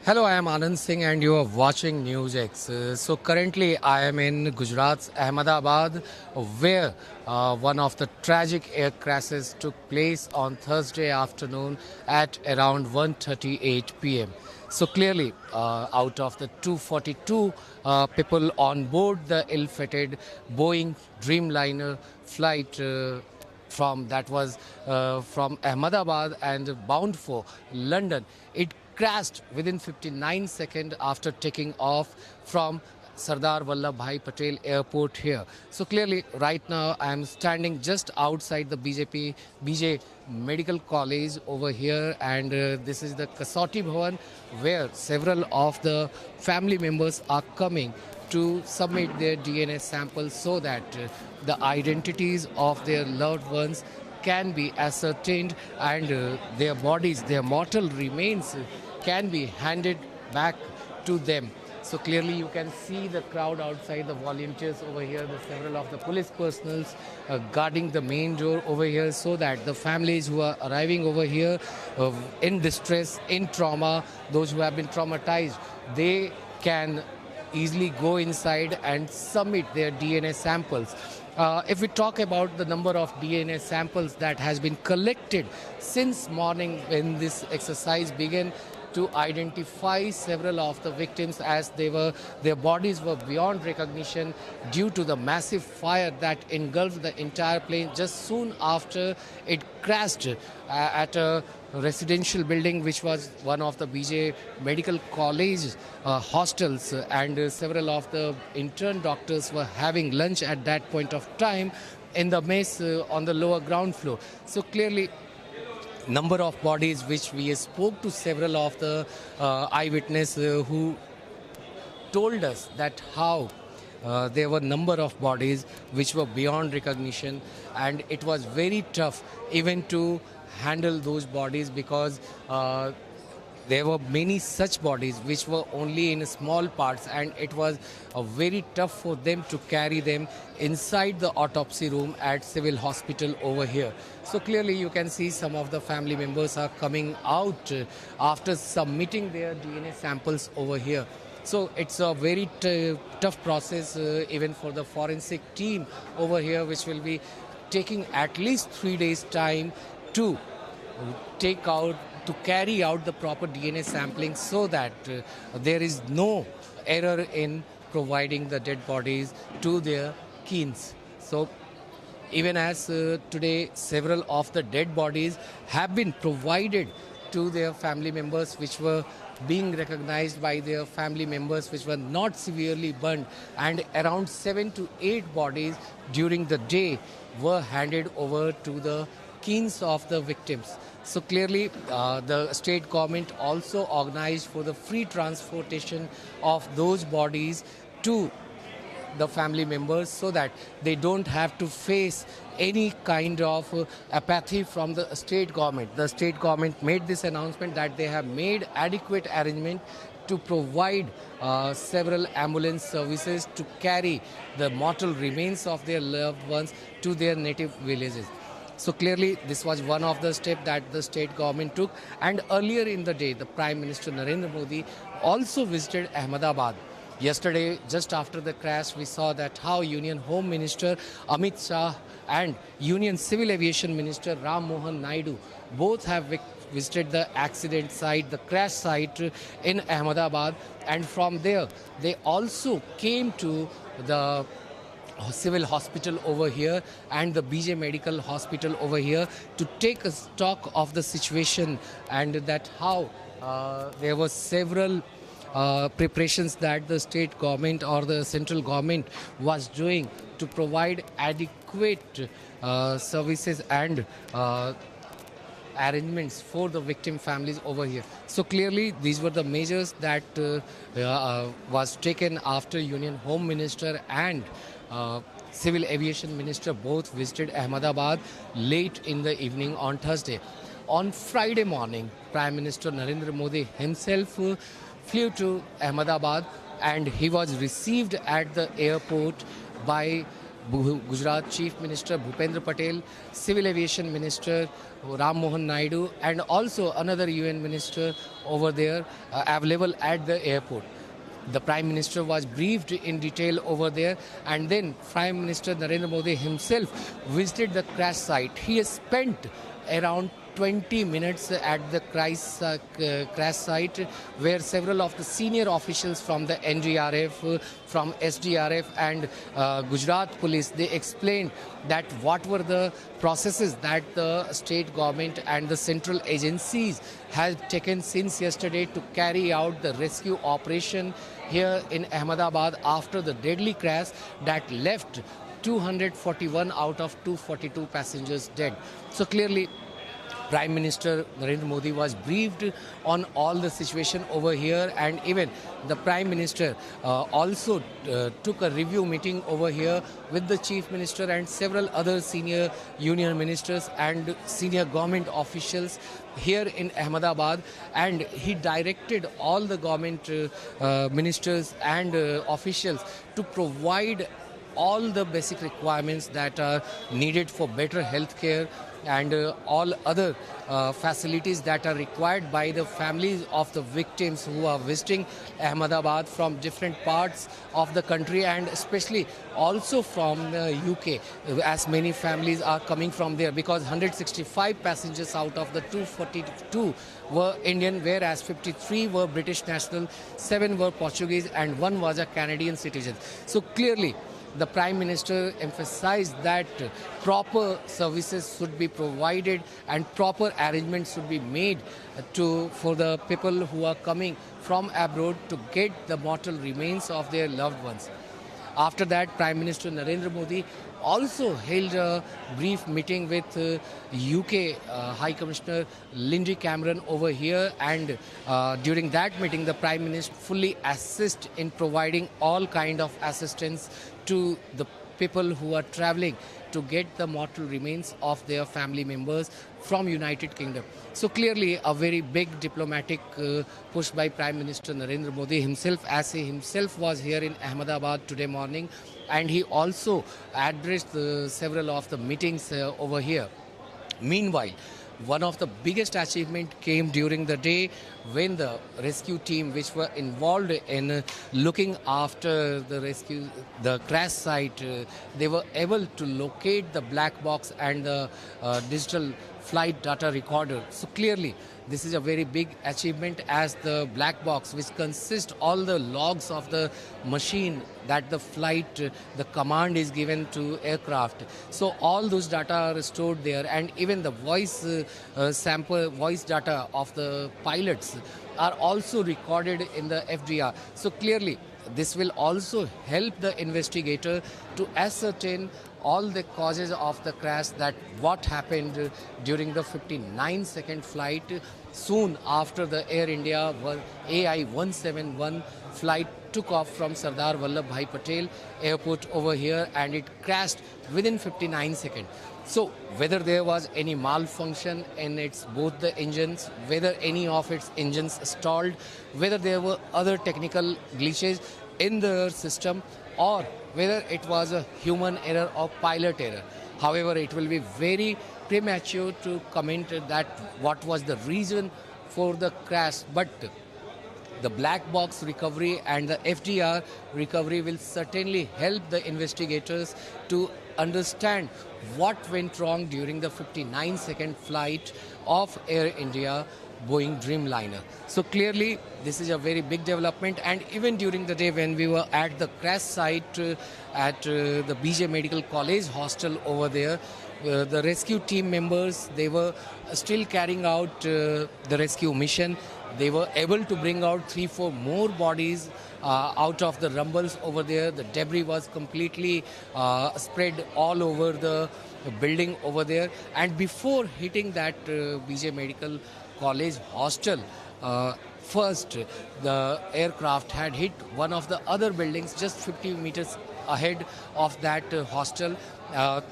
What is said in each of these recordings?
Hello, I am Anand Singh and you are watching News X. So currently I am in Gujarat's Ahmedabad where one of the tragic air crashes took place on Thursday afternoon at around 1:38 p.m. So clearly out of the 242 people on board the ill-fated Boeing Dreamliner flight from Ahmedabad and bound for London. It crashed within 59 seconds after taking off from Sardar Vallabhbhai Patel Airport here. So clearly, right now I am standing just outside the BJ Medical College over here, and this is the Kasauti Bhavan where several of the family members are coming to submit their DNA samples so that the identities of their loved ones can be ascertained and their bodies, their mortal remains can be handed back to them. So clearly you can see the crowd outside, the volunteers over here, the several of the police personals guarding the main door over here so that the families who are arriving over here in distress, in trauma, those who have been traumatized, they can easily go inside and submit their DNA samples. If we talk about the number of DNA samples that has been collected since morning when this exercise began to identify several of the victims as their bodies were beyond recognition due to the massive fire that engulfed the entire plane just soon after it crashed at a residential building which was one of the BJ Medical College hostels, and several of the intern doctors were having lunch at that point of time in the mess on the lower ground floor. So clearly number of bodies which we spoke to several of the eyewitness who told us that how there were number of bodies which were beyond recognition, and it was very tough even to handle those bodies because there were many such bodies which were only in small parts, and it was very tough for them to carry them inside the autopsy room at civil hospital over here. So clearly you can see some of the family members are coming out after submitting their DNA samples over here. So it's a very tough process even for the forensic team over here, which will be taking at least 3 days time to carry out the proper DNA sampling so that there is no error in providing the dead bodies to their kins. So even as today several of the dead bodies have been provided to their family members which were being recognized by their family members which were not severely burned, and around 7 to 8 bodies during the day were handed over to the kins of the victims. So clearly the state government also organized for the free transportation of those bodies to the family members so that they don't have to face any kind of apathy from the state government. The state government made this announcement that they have made adequate arrangement to provide several ambulance services to carry the mortal remains of their loved ones to their native villages. So clearly this was one of the steps that the state government took, and earlier in the day the Prime Minister Narendra Modi also visited Ahmedabad. Yesterday, just after the crash, we saw that how Union Home Minister Amit Shah and Union Civil Aviation Minister Ram Mohan Naidu both have visited the accident site, the crash site in Ahmedabad, and from there they also came to the civil hospital over here and the BJ Medical Hospital over here to take a stock of the situation, and that how there were several preparations that the state government or the central government was doing to provide adequate services and arrangements for the victim families over here. So clearly these were the measures that was taken after Union Home Minister and Civil Aviation Minister both visited Ahmedabad late in the evening on Thursday. On Friday morning, Prime Minister Narendra Modi himself flew to Ahmedabad, and he was received at the airport by Gujarat Chief Minister Bhupendra Patel, Civil Aviation Minister Ram Mohan Naidu, and also another UN minister over there available at the airport. The Prime Minister was briefed in detail over there, and then Prime Minister Narendra Modi himself visited the crash site. He has spent around 20 minutes at the crash site, where several of the senior officials from the NDRF, from SDRF and Gujarat Police, they explained that what were the processes that the state government and the central agencies had taken since yesterday to carry out the rescue operation here in Ahmedabad after the deadly crash that left 241 out of 242 passengers dead. So clearly, Prime Minister Narendra Modi was briefed on all the situation over here, and even the Prime Minister also took a review meeting over here with the Chief Minister and several other senior union ministers and senior government officials here in Ahmedabad, and he directed all the government ministers and officials to provide all the basic requirements that are needed for better health care and all other facilities that are required by the families of the victims who are visiting Ahmedabad from different parts of the country, and especially also from the UK, as many families are coming from there, because 165 passengers out of the 242 were Indian, whereas 53 were British national, 7 were Portuguese, and 1 was a Canadian citizen. So clearly, the Prime Minister emphasized that proper services should be provided and proper arrangements should be made for the people who are coming from abroad to get the mortal remains of their loved ones. After that, Prime Minister Narendra Modi also held a brief meeting with UK High Commissioner Lindsay Cameron over here, and during that meeting the Prime Minister fully assist in providing all kind of assistance to the people who are travelling to get the mortal remains of their family members from United Kingdom. So clearly a very big diplomatic push by Prime Minister Narendra Modi himself, as he himself was here in Ahmedabad today morning, and he also addressed several of the meetings over here. Meanwhile, one of the biggest achievement came during the day when the rescue team which were involved in looking after the crash site, they were able to locate the black box and the digital flight data recorder. So clearly, this is a very big achievement, as the black box, which consists all the logs of the machine that the flight, the command is given to aircraft. So all those data are stored there, and even the voice voice data of the pilots are also recorded in the FDR. So clearly, this will also help the investigator to ascertain all the causes of the crash, that what happened during the 59-second flight soon after the Air India AI 171 flight took off from Sardar Vallabhbhai Patel airport over here, and it crashed within 59 seconds. So whether there was any malfunction in both the engines, whether any of its engines stalled, whether there were other technical glitches in the system, or whether it was a human error or pilot error. However, it will be very premature to comment that what was the reason for the crash, but the black box recovery and the FDR recovery will certainly help the investigators to understand what went wrong during the 59-second flight of Air India Boeing Dreamliner. So clearly, this is a very big development, and even during the day when we were at the crash site at the BJ Medical College hostel over there, the rescue team members, they were still carrying out the rescue mission. They were able to bring out 3-4 more bodies out of the rumbles over there. The debris was completely spread all over the building over there. And before hitting that BJ Medical College hostel, first the aircraft had hit one of the other buildings just 50 meters ahead of that hostel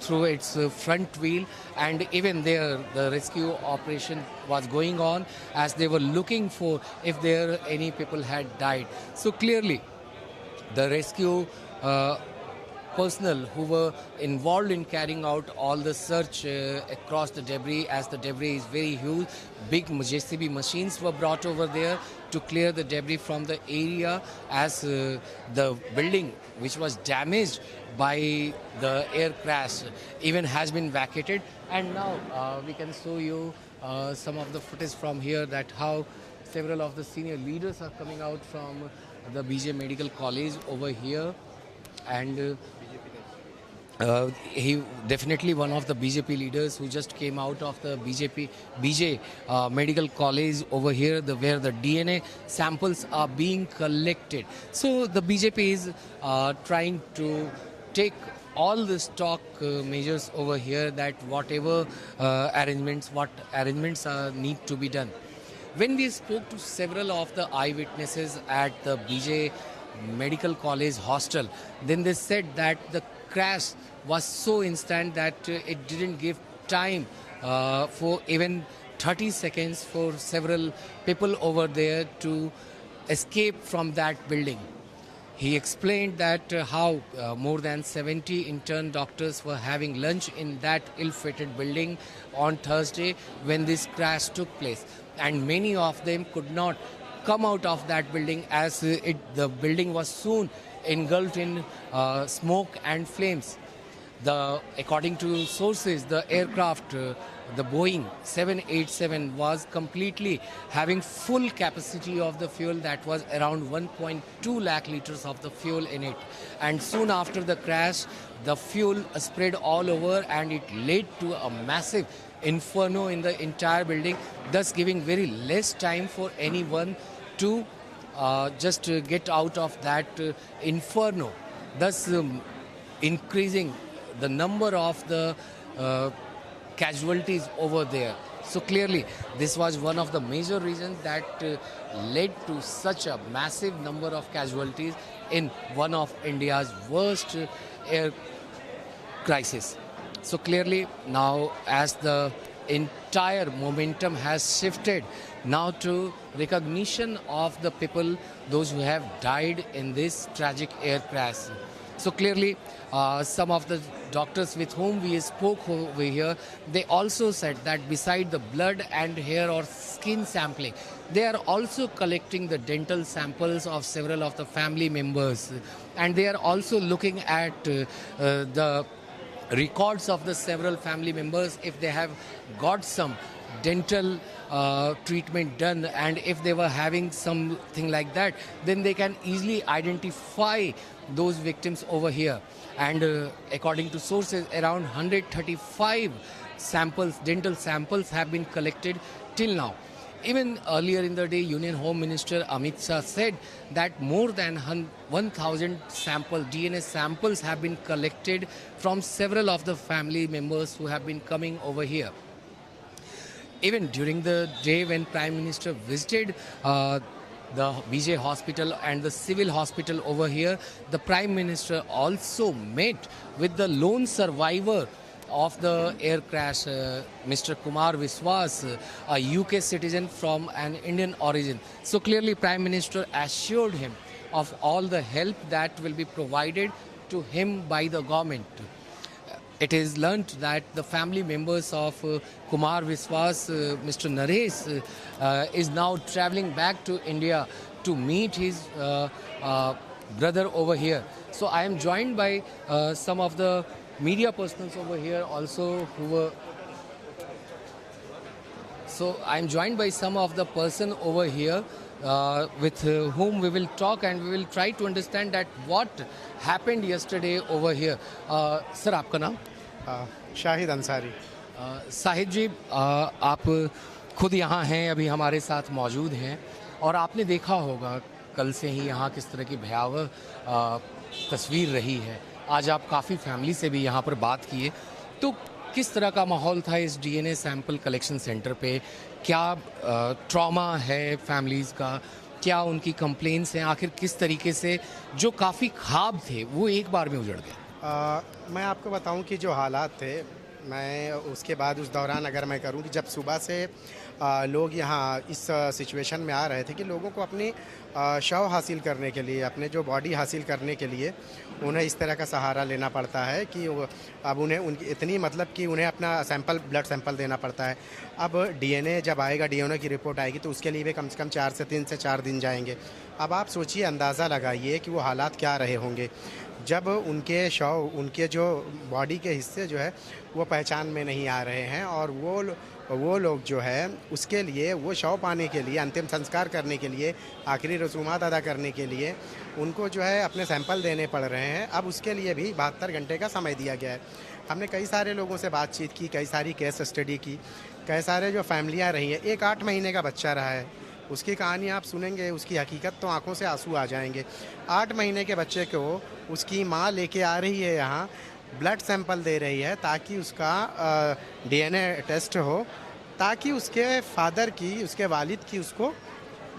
through its front wheel, and even there the rescue operation was going on as they were looking for if there any people had died. So clearly the rescue personnel who were involved in carrying out all the search across the debris, as the debris is very huge. Big JCB machines were brought over there to clear the debris from the area, as the building which was damaged by the air crash even has been vacated. And now we can show you some of the footage from here, that how several of the senior leaders are coming out from the BJ Medical College over here. And he definitely one of the BJP leaders who just came out of the BJ Medical College over here, where the DNA samples are being collected. So the BJP is trying to take all the stock measures over here, that whatever arrangements need to be done. When we spoke to several of the eyewitnesses at the BJ Medical College hostel, then they said that the crash was so instant that it didn't give time for even 30 seconds for several people over there to escape from that building. He explained that how more than 70 intern doctors were having lunch in that ill-fated building on Thursday when this crash took place, and many of them could not come out of that building, as the building was soon engulfed in smoke and flames. According to sources, the aircraft, the Boeing 787, was completely having full capacity of the fuel, that was around 1.2 lakh liters of the fuel in it. And soon after the crash, the fuel spread all over, and it led to a massive inferno in the entire building, thus giving very less time for anyone to just get out of that inferno, thus increasing the number of the casualties over there. So clearly this was one of the major reasons that led to such a massive number of casualties in one of India's worst air crisis. So clearly now, as the entire momentum has shifted now to recognition of the people, those who have died in this tragic air crash. So clearly, some of the doctors with whom we spoke over here, they also said that beside the blood and hair or skin sampling, they are also collecting the dental samples of several of the family members, and they are also looking at the records of the several family members, if they have got some dental treatment done, and if they were having something like that, then they can easily identify those victims over here. And according to sources, around 135 samples, dental samples, have been collected till now. Even earlier in the day, Union Home Minister Amit Shah said that more than 1,000 DNA samples have been collected from several of the family members who have been coming over here. Even during the day when Prime Minister visited the BJ Hospital and the civil hospital over here, the Prime Minister also met with the lone survivor of the air crash, Mr. Kumar Viswas, a UK citizen from an Indian origin. So clearly Prime Minister assured him of all the help that will be provided to him by the government. It is learnt that the family members of Kumar Viswas, Mr. Naresh, is now travelling back to India to meet his brother over here. So I am joined by some of the media persons over here also who were... So I'm joined by some of the person over here with whom we will talk, and we will try to understand that what happened yesterday over here. Sir, आपका नाम? शाहिद अंसारी। साहिद जी, आप खुद यहाँ हैं, अभी हमारे साथ मौजूद हैं, और आपने देखा होगा कल से ही यहाँ किस तरह की भयावह तस्वीर रही है। आज आप काफ़ी फैमिली से भी यहाँ पर बात किए, तो किस तरह का माहौल था इस डीएनए सैंपल कलेक्शन सेंटर पे? क्या ट्रॉमा है फैमिलीज़ का? क्या उनकी कंप्लेंट्स हैं? आखिर किस तरीके से जो काफ़ी ख्वाब थे वो एक बार में उजड़ गए? मैं आपको बताऊं कि जो हालात थे, मैं उसके बाद उस दौरान अगर मैं करूं कि जब सुबह से लोग यहाँ इस सिचुएशन में आ रहे थे कि लोगों को अपनी शव हासिल करने के लिए, अपने जो बॉडी हासिल करने के लिए उन्हें इस तरह का सहारा लेना पड़ता है कि अब उन्हें उनकी इतनी मतलब कि उन्हें अपना सैंपल, ब्लड सैंपल देना पड़ता है। अब डीएनए जब आएगा, डीएनए की रिपोर्ट आएगी तो उसके लिए भी कम से कम 3 से 4 दिन जाएंगे। अब आप सोचिए, अंदाज़ा लगाइए कि वो हालात क्या रहे होंगे जब उनके शव, उनके जो बॉडी के हिस्से जो है वो पहचान में नहीं आ रहे हैं, और वो लोग जो है उसके लिए, वो शव पाने के लिए, अंतिम संस्कार करने के लिए, आखिरी रसूमात अदा करने के लिए उनको जो है अपने सैंपल देने पड़ रहे हैं। अब उसके लिए भी 72 घंटे का समय दिया गया है। हमने कई सारे लोगों से बातचीत की, कई सारी केस स्टडी की, कई सारे जो फैमिलियाँ रही हैं। एक 8 महीने का बच्चा रहा है, उसकी कहानी आप सुनेंगे, उसकी हकीकत तो आंखों से आंसू आ जाएंगे। 8 महीने के बच्चे को उसकी माँ लेके आ रही है यहाँ, ब्लड सैंपल दे रही है ताकि उसका डीएनए टेस्ट हो, ताकि उसके फादर की, उसके वालिद की उसको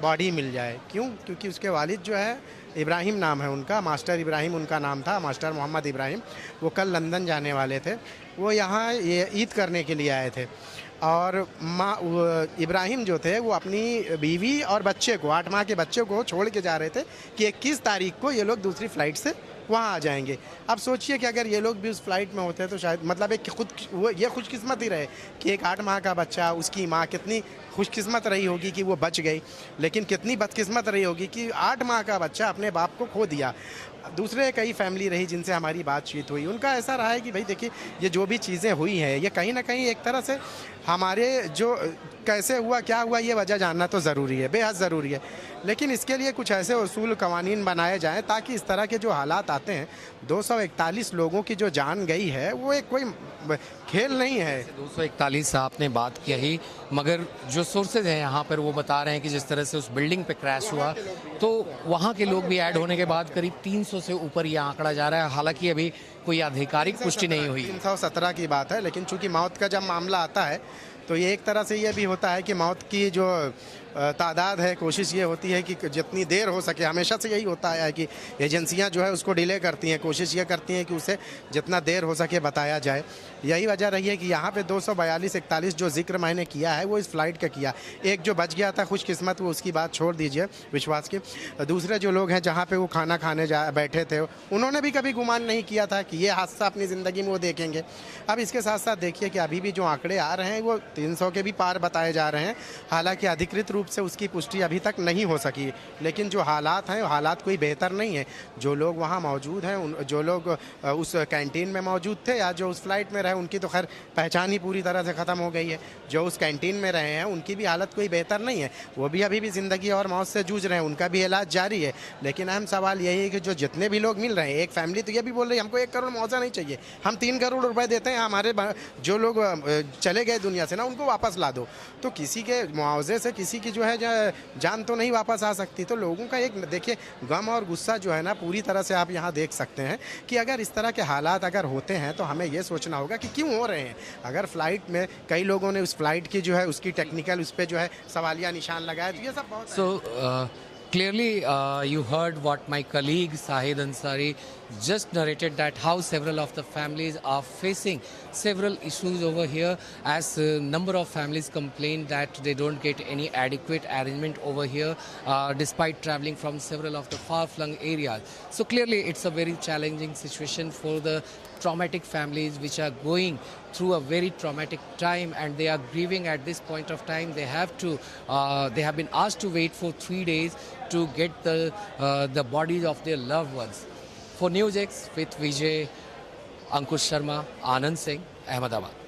बॉडी मिल जाए। क्यों? क्योंकि उसके वालिद जो है, इब्राहिम नाम है उनका, मास्टर इब्राहिम उनका नाम था, मास्टर मोहम्मद इब्राहिम। वो कल लंदन जाने वाले थे, वो यहाँ ये ईद करने के लिए आए थे, और इब्राहिम जो थे वो अपनी बीवी और बच्चे को, 8 माह के बच्चे को छोड़ के जा रहे थे कि 21 तारीख को ये लोग दूसरी फ़्लाइट से वहाँ आ जाएंगे। अब सोचिए कि अगर ये लोग भी उस फ्लाइट में होते तो शायद, मतलब एक ये खुशकिस्मत ही रहे कि एक 8 माह का बच्चा, उसकी माँ कितनी खुशकिस्मत रही होगी कि वो बच गई, लेकिन कितनी बदकिस्मत रही होगी कि 8 माह का बच्चा अपने बाप को खो दिया। दूसरे कई फैमिली रही जिनसे हमारी बातचीत हुई, उनका ऐसा रहा है कि भाई देखिए, ये जो भी चीज़ें हुई हैं, ये कहीं ना कहीं एक तरह से हमारे जो कैसे हुआ, क्या हुआ, ये वजह जानना तो ज़रूरी है, बेहद ज़रूरी है। लेकिन इसके लिए कुछ ऐसे उसूल कवानीन बनाए जाएं ताकि इस तरह के जो हालात आते हैं, 241 लोगों की जो जान गई है, वो एक कोई खेल नहीं है। 241 आपने बात की ही, मगर जो सोर्सेज हैं यहाँ पर वो बता रहे हैं कि जिस तरह से उस बिल्डिंग पे क्रैश हुआ, तो वहाँ के लोग भी ऐड होने के बाद करीब 300 से ऊपर ये आंकड़ा जा रहा है। हालांकि अभी कोई आधिकारिक पुष्टि नहीं हुई। 317 की बात है, लेकिन चूंकि मौत का जब मामला आता है तो ये एक तरह से ये भी होता है कि मौत की जो तादाद है, कोशिश ये होती है कि जितनी देर हो सके, हमेशा से यही होता है कि एजेंसियां जो है उसको डिले करती हैं, कोशिश ये करती हैं कि उसे जितना देर हो सके बताया जाए। यही वजह रही है कि यहाँ पे 242-41 जो जिक्र मैंने किया है वो इस फ्लाइट का किया। एक जो बच गया था खुशकिस्मत, वो उसकी बात छोड़ दीजिए विश्वास की। दूसरे जो लोग हैं जहाँ पे वो खाना खाने बैठे थे, उन्होंने भी कभी गुमान नहीं किया था कि ये हादसा अपनी ज़िंदगी में वो देखेंगे। अब इसके साथ साथ देखिए कि अभी भी जो आंकड़े आ रहे हैं वो 300 के भी पार बताए जा रहे हैं। हालांकि अधिकृत रूप से उसकी पुष्टि अभी तक नहीं हो सकी, लेकिन जो हालात हैं, हालात कोई बेहतर नहीं है। जो लोग वहाँ मौजूद हैं, जो लोग उस कैंटीन में मौजूद थे या जो उस फ्लाइट में रहे, उनकी तो खैर पहचान ही पूरी तरह से ख़त्म हो गई है। जो उस कैंटीन में रहे हैं उनकी भी हालत कोई बेहतर नहीं है, वो भी अभी भी ज़िंदगी और मौत से जूझ रहे हैं, उनका भी इलाज जारी है। लेकिन अहम सवाल यही है कि जो जितने भी लोग मिल रहे हैं, एक फैमिली तो ये भी बोल रही है हमको 1 करोड़ मुआवजा नहीं चाहिए, हम 3 करोड़ रुपए देते हैं, हमारे जो लोग चले गए दुनिया से ना उनको वापस ला दो। तो किसी के मुआवजे से किसी की जो है जान तो नहीं वापस आ सकती। तो लोगों का एक देखिए गम और गुस्सा जो है ना, पूरी तरह से आप यहाँ देख सकते हैं कि अगर इस तरह के हालात अगर होते हैं तो हमें ये सोचना होगा कि क्यों हो रहे हैं। अगर फ्लाइट में कई लोगों ने उस फ्लाइट की जो है उसकी टेक्निकल उस पर जो है सवालिया निशान लगाए, तो ये सब बहुत Clearly, you heard what my colleague Sahid Ansari just narrated, that how several of the families are facing several issues over here, as a number of families complain that they don't get any adequate arrangement over here despite traveling from several of the far-flung areas. So clearly it's a very challenging situation for the traumatic families which are going through a very traumatic time, and they are grieving at this point of time. They have been asked to wait for 3 days to get the bodies of their loved ones. For News X with Vijay, Ankush Sharma, Anand Singh, Ahmedabad.